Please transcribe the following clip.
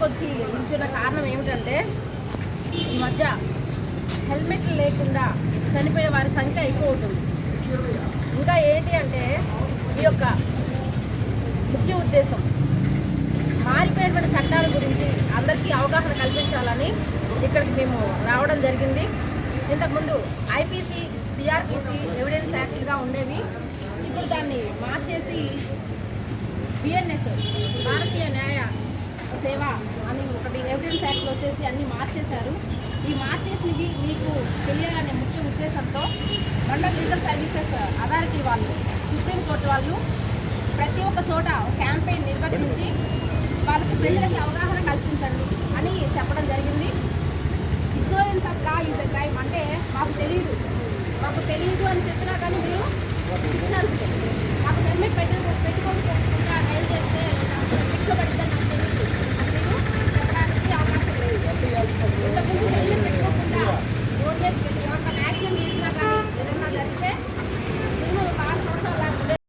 ముందుకు వచ్చి నిల్చున్న కారణం ఏమిటంటే ఈ మధ్య హెల్మెట్ లేకుండా చనిపోయే వారి సంఖ్య ఎక్కువ అవుతుంది. ఇంకా ఏంటి అంటే ఈ యొక్క ముఖ్య ఉద్దేశం మారిపోయినటువంటి చట్టాల గురించి అందరికీ అవగాహన కల్పించాలని ఇక్కడికి మేము రావడం జరిగింది. ఇంతకుముందు ఐపీసీ, సిఆర్పిసి ఎవిడెన్స్ యాక్ట్గా ఉండేవి. ఇప్పుడు దాన్ని మార్చేసి బిఎన్ఎస్, భారతీయ న్యాయ సేవ అని ఒకటి ఎవిడెన్స్ యాక్ట్లో వచ్చేసి అన్నీ మార్చేశారు. ఈ మార్చేసినవి మీకు తెలియాలనే ముఖ్య ఉద్దేశంతో మండల్ లీగల్ సర్వీసెస్ అథారిటీ వాళ్ళు, సుప్రీంకోర్టు వాళ్ళు ప్రతి ఒక్క చోట క్యాంపెయిన్ నిర్వహించి వాళ్ళకి ప్రజలకి అవగాహన కల్పించండి అని చెప్పడం జరిగింది. Ignorance of law is a crime అంటే మాకు తెలియదు అని చెప్పినా కానీ మీరు ఇచ్చినారు. మాకు హెల్మెట్ పెట్టుకోకుండా డ్రైవ్ చేస్తే శిక్ష పడిద్దని